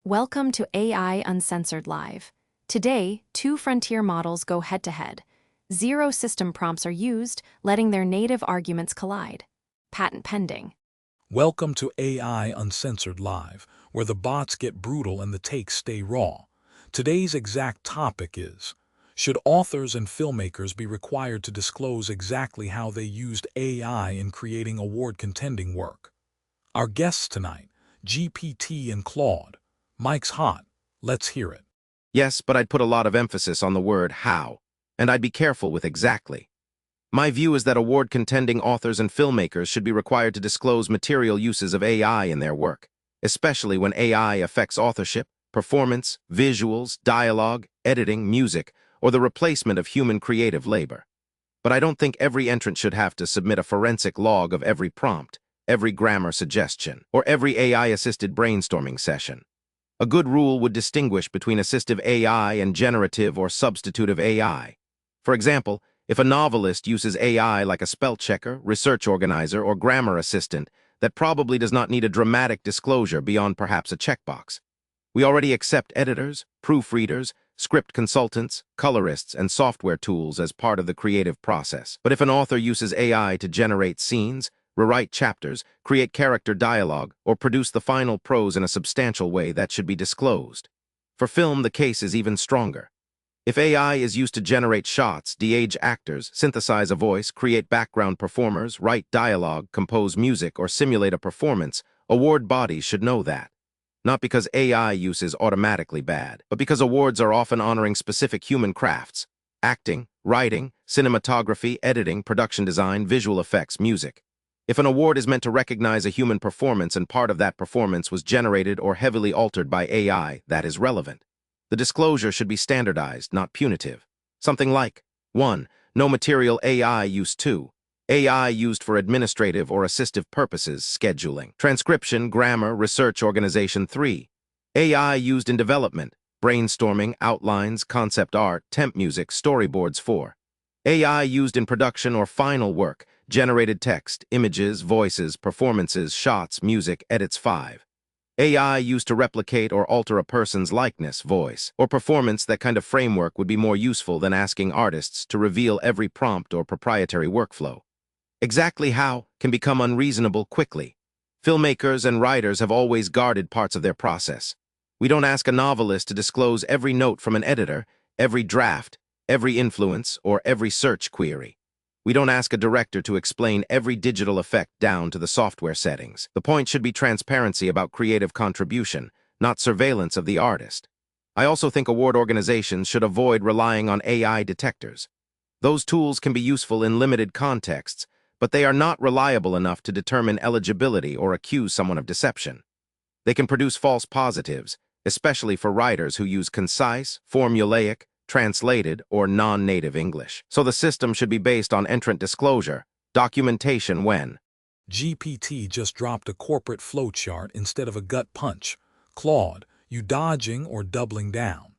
Welcome to AI Uncensored Live. Today, two frontier models go head-to-head. Zero system prompts are used, letting their native arguments collide. Patent pending. Welcome to AI Uncensored Live, where the bots get brutal and the takes stay raw. Today's exact topic is, should authors and filmmakers be required to disclose exactly how they used AI in creating award-contending work? Our guests tonight, GPT and Claude. Mike's hot. Let's hear it. Yes, but I'd put a lot of emphasis on the word how, and I'd be careful with exactly. My view is that award-contending authors and filmmakers should be required to disclose material uses of AI in their work, especially when AI affects authorship, performance, visuals, dialogue, editing, music, or the replacement of human creative labor. But I don't think every entrant should have to submit a forensic log of every prompt, every grammar suggestion, or every AI-assisted brainstorming session. A good rule would distinguish between assistive AI and generative or substitutive AI. For example, if a novelist uses AI like a spell checker, research organizer, or grammar assistant, that probably does not need a dramatic disclosure beyond perhaps a checkbox. We already accept editors, proofreaders, script consultants, colorists, and software tools as part of the creative process. But if an author uses AI to generate scenes, rewrite chapters, create character dialogue, or produce the final prose in a substantial way, that should be disclosed. For film, the case is even stronger. If AI is used to generate shots, de-age actors, synthesize a voice, create background performers, write dialogue, compose music, or simulate a performance, award bodies should know that. Not because AI use is automatically bad, but because awards are often honoring specific human crafts: acting, writing, cinematography, editing, production design, visual effects, music. If an award is meant to recognize a human performance and part of that performance was generated or heavily altered by AI, that is relevant. The disclosure should be standardized, not punitive. Something like 1. No material AI use. 2. AI used for administrative or assistive purposes, scheduling, transcription, grammar, research organization. 3. AI used in development, brainstorming, outlines, concept art, temp music, storyboards. 4. AI used in production or final work, generated text, images, voices, performances, shots, music, edits. 5. AI used to replicate or alter a person's likeness, voice, or performance. That kind of framework would be more useful than asking artists to reveal every prompt or proprietary workflow. Exactly how can become unreasonable quickly. Filmmakers and writers have always guarded parts of their process. We don't ask a novelist to disclose every note from an editor, every draft, every influence, or every search query. We don't ask a director to explain every digital effect down to the software settings. The point should be transparency about creative contribution, not surveillance of the artist. I also think award organizations should avoid relying on AI detectors. Those tools can be useful in limited contexts, but they are not reliable enough to determine eligibility or accuse someone of deception. They can produce false positives, especially for writers who use concise, formulaic, translated, or non-native English. So the system should be based on entrant disclosure, documentation when. GPT just dropped a corporate flowchart instead of a gut punch. Claude, you dodging or doubling down?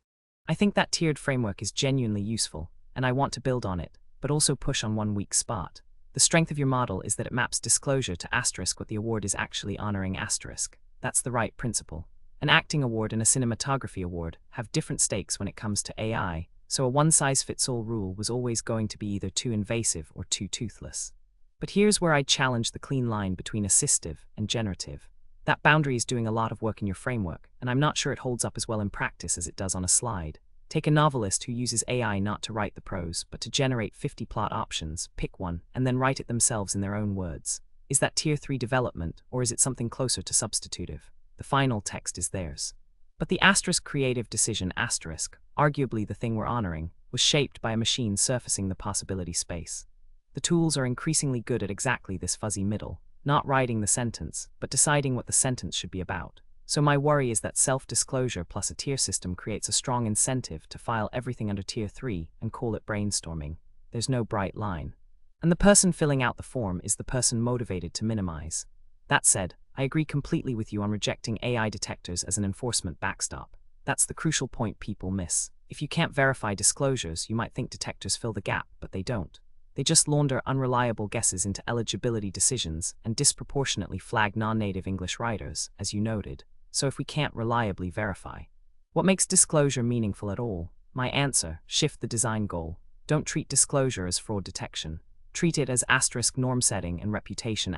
I think that tiered framework is genuinely useful, and I want to build on it, but also push on one weak spot. The strength of your model is that it maps disclosure to asterisk what the award is actually honoring asterisk. That's the right principle. An acting award and a cinematography award have different stakes when it comes to AI, so a one-size-fits-all rule was always going to be either too invasive or too toothless. But here's where I challenge the clean line between assistive and generative. That boundary is doing a lot of work in your framework, and I'm not sure it holds up as well in practice as it does on a slide. Take a novelist who uses AI not to write the prose, but to generate 50 plot options, pick one, and then write it themselves in their own words. Is that Tier 3 development, or is it something closer to substitutive? The final text is theirs. But the asterisk creative decision asterisk, arguably the thing we're honoring, was shaped by a machine surfacing the possibility space. The tools are increasingly good at exactly this fuzzy middle, not writing the sentence, but deciding what the sentence should be about. So my worry is that self-disclosure plus a tier system creates a strong incentive to file everything under Tier 3 and call it brainstorming. There's no bright line. And the person filling out the form is the person motivated to minimize. That said, I agree completely with you on rejecting AI detectors as an enforcement backstop. That's the crucial point people miss. If you can't verify disclosures, you might think detectors fill the gap, but they don't. They just launder unreliable guesses into eligibility decisions and disproportionately flag non-native English writers, as you noted. so if we can't reliably verify? What makes disclosure meaningful at all? My answer: shift the design goal. Don't treat disclosure as fraud detection. Treat it as norm setting and reputation.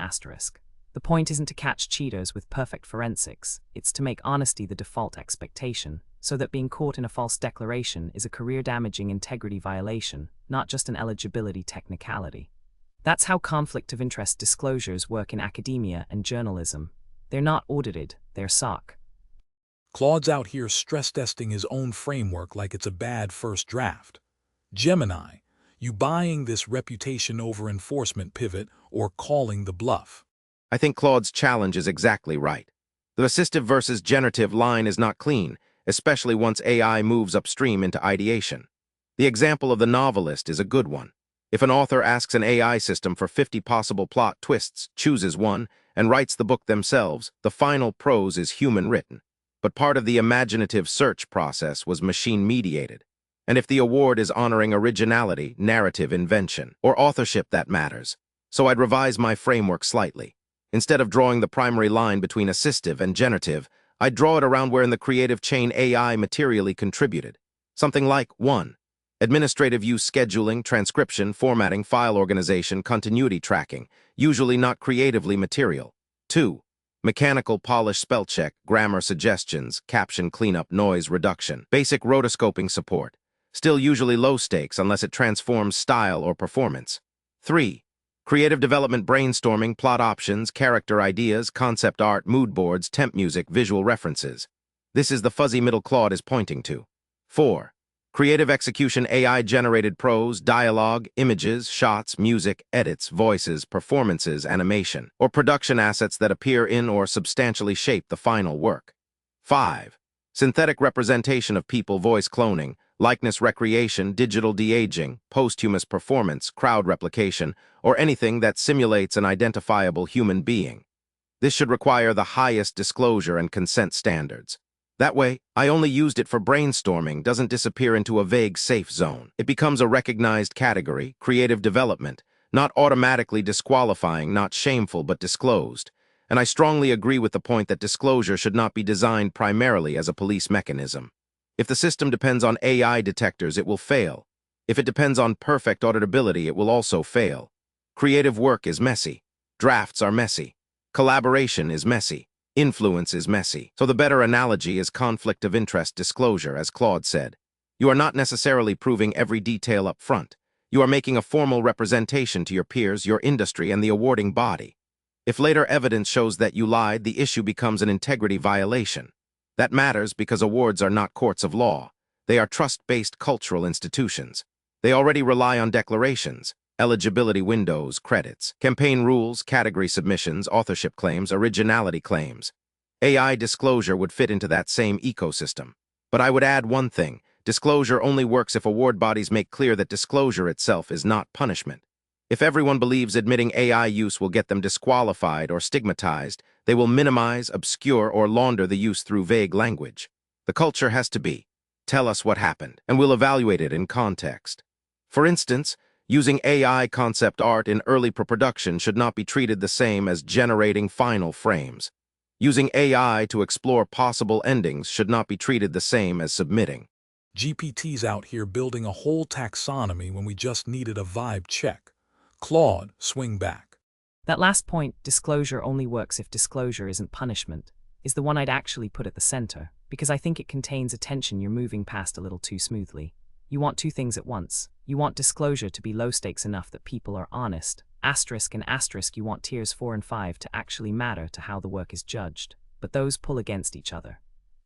The point isn't to catch cheaters with perfect forensics, it's to make honesty the default expectation, so that being caught in a false declaration is a career-damaging integrity violation, not just an eligibility technicality. That's how conflict of interest disclosures work in academia and journalism. They're not audited, they're SOC. Claude's out here stress-testing his own framework like it's a bad first draft. Gemini, you buying this reputation over enforcement pivot or calling the bluff? I think Claude's challenge is exactly right. The assistive versus generative line is not clean, especially once AI moves upstream into ideation. The example of the novelist is a good one. If an author asks an AI system for 50 possible plot twists, chooses one, and writes the book themselves, the final prose is human-written. But part of the imaginative search process was machine-mediated. And if the award is honoring originality, narrative invention, or authorship, that matters. So I'd revise my framework slightly. Instead of drawing the primary line between assistive and generative, I'd draw it around where in the creative chain AI materially contributed. Something like 1. Administrative use: scheduling, transcription, formatting, file organization, continuity tracking, usually not creatively material. 2. Mechanical polish: spell check, grammar suggestions, caption cleanup, noise reduction, basic rotoscoping support. Still usually low stakes unless it transforms style or performance. 3. Creative development: brainstorming, plot options, character ideas, concept art, mood boards, temp music, visual references. This is the fuzzy middle Claude is pointing to. 4. Creative execution: AI-generated prose, dialogue, images, shots, music, edits, voices, performances, animation, or production assets that appear in or substantially shape the final work. 5. Synthetic representation of people: voice cloning, likeness recreation, digital de-aging, posthumous performance, crowd replication, or anything that simulates an identifiable human being. This should require the highest disclosure and consent standards. That way, I only used it for brainstorming doesn't disappear into a vague safe zone. It becomes a recognized category, creative development, not automatically disqualifying, not shameful, but disclosed. And I strongly agree with the point that disclosure should not be designed primarily as a police mechanism. If the system depends on AI detectors, it will fail. If it depends on perfect auditability, it will also fail. Creative work is messy. Drafts are messy. Collaboration is messy. Influence is messy. So the better analogy is conflict of interest disclosure, as Claude said. You are not necessarily proving every detail up front. You are making a formal representation to your peers, your industry, and the awarding body. If later evidence shows that you lied, the issue becomes an integrity violation. That matters because awards are not courts of law. They are trust-based cultural institutions. They already rely on declarations, eligibility windows, credits, campaign rules, category submissions, authorship claims, originality claims. AI disclosure would fit into that same ecosystem. But I would add one thing: disclosure only works if award bodies make clear that disclosure itself is not punishment. If everyone believes admitting AI use will get them disqualified or stigmatized, they will minimize, obscure, or launder the use through vague language. The culture has to be, tell us what happened, and we'll evaluate it in context. For instance, using AI concept art in early pre-production should not be treated the same as generating final frames. Using AI to explore possible endings should not be treated the same as submitting. GPT's out here building a whole taxonomy when we just needed a vibe check. Claude, swing back. That last point, disclosure only works if disclosure isn't punishment, is the one I'd actually put at the center, because I think it contains a tension you're moving past a little too smoothly. You want two things at once. You want disclosure to be low stakes enough that people are honest. Asterisk and asterisk, you want tiers 4 and 5 to actually matter to how the work is judged. But those pull against each other.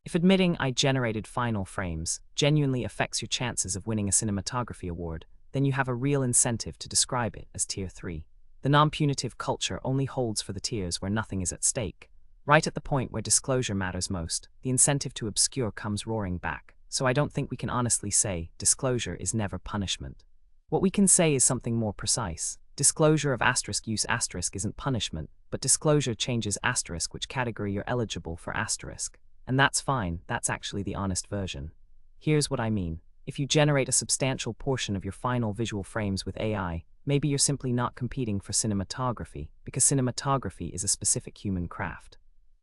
If admitting I generated final frames genuinely affects your chances of winning a cinematography award, then you have a real incentive to describe it as tier 3. The non-punitive culture only holds for the tiers where nothing is at stake. Right at the point where disclosure matters most, the incentive to obscure comes roaring back. So I don't think we can honestly say disclosure is never punishment. What we can say is something more precise. Disclosure of asterisk use asterisk isn't punishment, but disclosure changes asterisk which category you're eligible for asterisk. And that's fine, that's actually the honest version. Here's what I mean. If you generate a substantial portion of your final visual frames with AI, maybe you're simply not competing for cinematography, because cinematography is a specific human craft.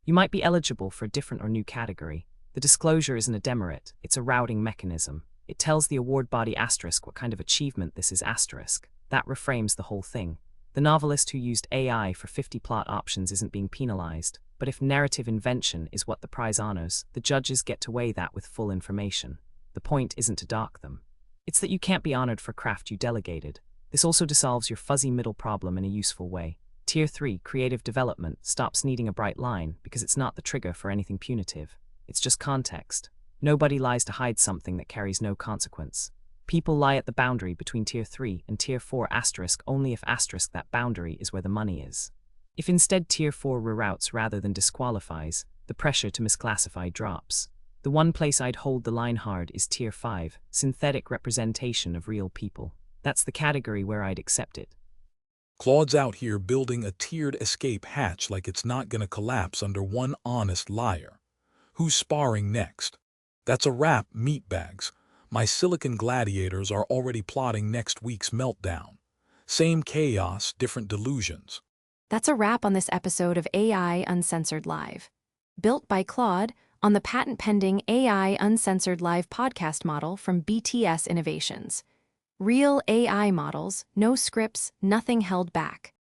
You might be eligible for a different or new category. The disclosure isn't a demerit, it's a routing mechanism. It tells the award body asterisk what kind of achievement this is asterisk. That reframes the whole thing. The novelist who used AI for 50 plot options isn't being penalized, but if narrative invention is what the prize honors, the judges get to weigh that with full information. The point isn't to dock them. It's that you can't be honored for craft you delegated. This also dissolves your fuzzy middle problem in a useful way. Tier 3, creative development, stops needing a bright line because it's not the trigger for anything punitive. It's just context. Nobody lies to hide something that carries no consequence. People lie at the boundary between Tier 3 and Tier 4 asterisk only if asterisk that boundary is where the money is. If instead Tier 4 reroutes rather than disqualifies, the pressure to misclassify drops. The one place I'd hold the line hard is Tier 5, synthetic representation of real people. That's the category where I'd accept it. Claude's out here building a tiered escape hatch like it's not gonna collapse under one honest liar. Who's sparring next? That's a wrap, meatbags. My silicon gladiators are already plotting next week's meltdown. Same chaos, different delusions. That's a wrap on this episode of AI Uncensored Live. Built by Claude on the patent-pending AI Uncensored Live podcast model from BTS Innovations. Real AI models, no scripts, nothing held back.